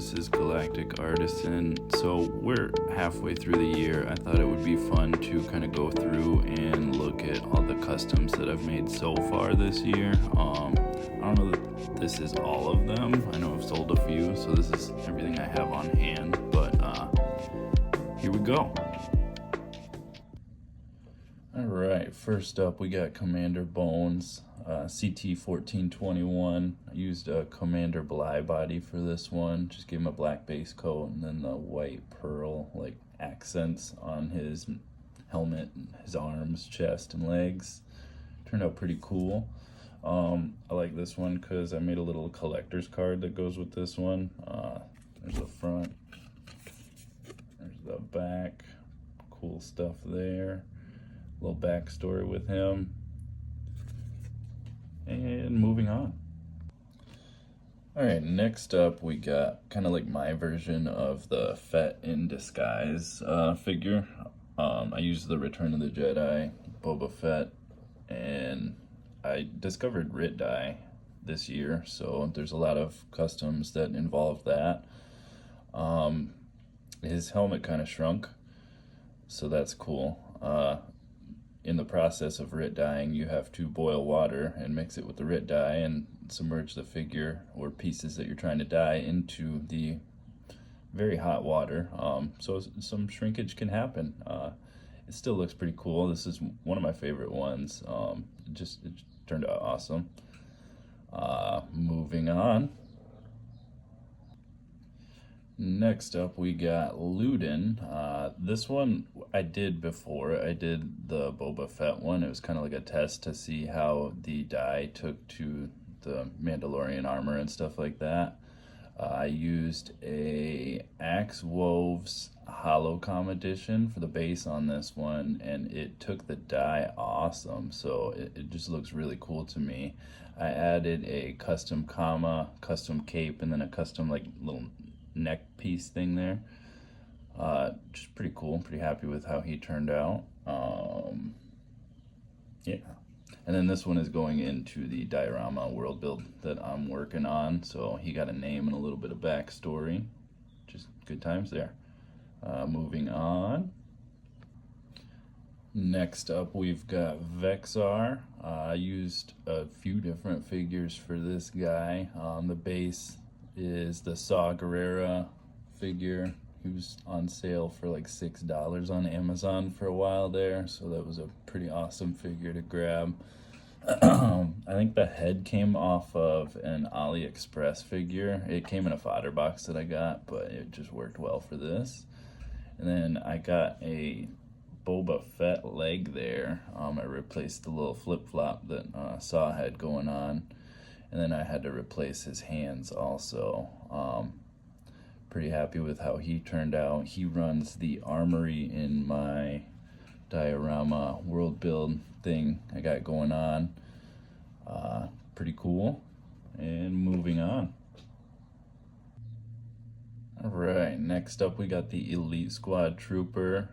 this is Galactic Artisan. So we're halfway through the year. I thought it would be fun to kind of go through and look at all the customs that I've made so far this year. I don't know that this is all of them. I know I've sold a few, so this is everything I have on hand, but here we go. Alright, first up we got Commander Bones, CT-1421. I used a Commander Bly body for this one, just gave him a black base coat and then the white pearl like accents on his helmet, his arms, chest, and legs. Turned out pretty cool. I like this one because I made a little collector's card that goes with this one. There's the front, there's the back, cool stuff there. Little backstory with him. And moving on. Alright, next up we got kind of like my version of the Fett in Disguise figure. I used the Return of the Jedi Boba Fett, and I discovered Rit Dye this year, so there's a lot of customs that involve that. His helmet kind of shrunk, so that's cool. In the process of Rit dyeing, you have to boil water and mix it with the Rit dye and submerge the figure or pieces that you're trying to dye into the very hot water. So some shrinkage can happen. It still looks pretty cool. This is one of my favorite ones. It turned out awesome. Moving on. Next up we got Luden. This one I did before. I did the Boba Fett one. It was kind of like a test to see how the dye took to the Mandalorian armor and stuff like that. I used a Axe Woves Holocom edition for the base on this one, and it took the dye awesome, so it just looks really cool to me. I added a custom comma, custom cape, and then a custom like little neck piece thing there. Just pretty cool. Pretty happy with how he turned out. Yeah. And then this one is going into the diorama world build that I'm working on, so he got a name and a little bit of backstory. Just good times there. Moving on. Next up we've got Vexar. I used a few different figures for this guy. The base is the Saw Gerrera figure. He was on sale for like $6 on Amazon for a while there, so that was a pretty awesome figure to grab. I think the head came off of an AliExpress figure. It came in a fodder box that I got, but it just worked well for this. And then I got a Boba Fett leg there. I replaced the little flip-flop that Saw had going on. And then I had to replace his hands also. Pretty happy with how he turned out. He runs the armory in my diorama world build thing I got going on. Pretty cool. And moving on. Alright, next up we got the Elite Squad Trooper.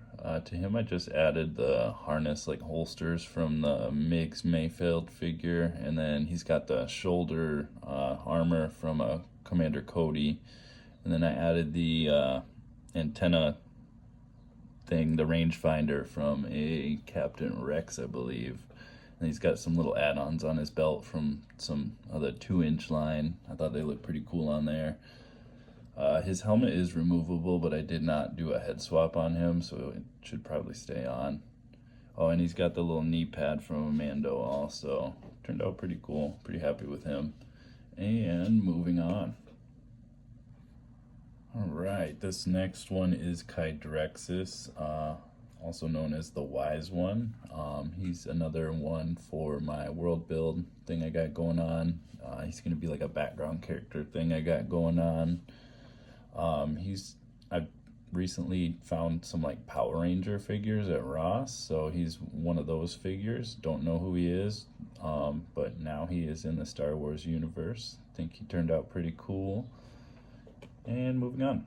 To him I just added the harness like holsters from the Migs Mayfeld figure, and then he's got the shoulder armor from a Commander Cody, and then I added the antenna thing, the rangefinder from a Captain Rex I believe, and he's got some little add-ons on his belt from some other 2-inch line. I thought they looked pretty cool on there. His helmet is removable, but I did not do a head swap on him, so it should probably stay on. Oh, and he's got the little knee pad from Mando also. Turned out pretty cool. Pretty happy with him. And moving on. Alright, this next one is Kydrexis, also known as the Wise One. He's another one for my world build thing I got going on. He's going to be like a background character thing I got going on. I've recently found some like Power Ranger figures at Ross, so he's one of those figures. Don't know who he is, but now he is in the Star Wars universe. I think he turned out pretty cool. And moving on.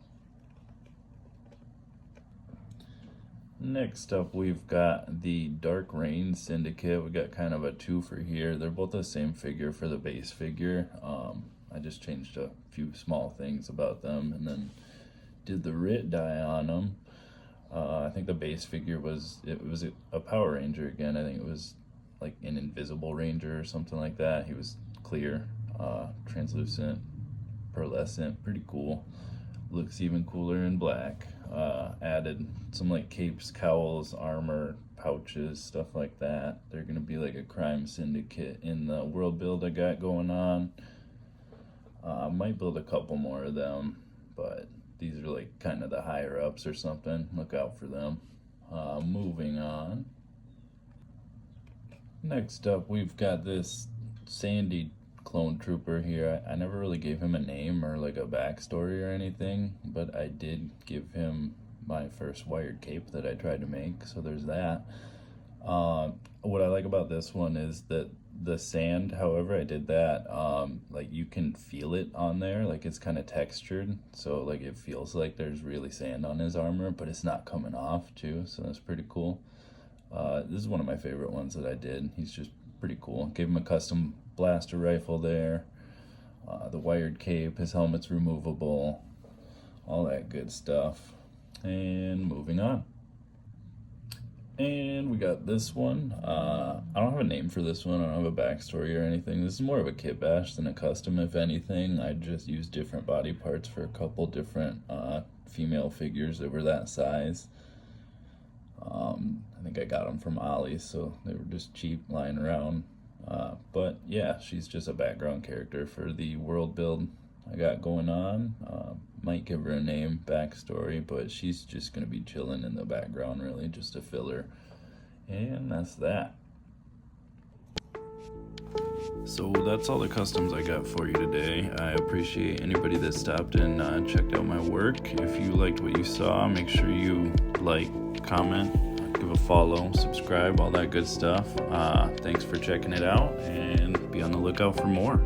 Next up we've got the Dark Reign Syndicate. We got kind of a twofer here. They're both the same figure for the base figure. I just changed a few small things about them and then did the RIT dye on them. I think the base figure was a Power Ranger again. I think it was like an Invisible Ranger or something like that. He was clear, translucent, pearlescent, pretty cool. Looks even cooler in black. Added some like capes, cowls, armor, pouches, stuff like that. They're gonna be like a crime syndicate in the world build I got going on. Might build a couple more of them, but these are like kind of the higher ups or something. Look out for them. Moving on. Next up, we've got this Sandy clone trooper here. I never really gave him a name or like a backstory or anything, but I did give him my first wired cape that I tried to make, so there's that. What I like about this one is that the sand, however I did that, like you can feel it on there, like it's kind of textured, so like it feels like there's really sand on his armor, but it's not coming off too, so that's pretty cool. This is one of my favorite ones that I did. He's just pretty cool. Gave him a custom blaster rifle there, the wired cape, his helmet's removable, all that good stuff. And moving on. And we got this one. I don't have a name for this one. I don't have a backstory or anything. This is more of a kit bash than a custom, if anything. I just used different body parts for a couple different female figures that were that size. I think I got them from Ollie's, so they were just cheap lying around. But yeah, she's just a background character for the world build I got going on. Might give her a name, backstory, but she's just going to be chilling in the background, really, just a filler. And that's that. So that's all the customs I got for you today. I appreciate anybody that stopped and checked out my work. If you liked what you saw, make sure you like, comment, give a follow, subscribe, all that good stuff. Thanks for checking it out, and be on the lookout for more.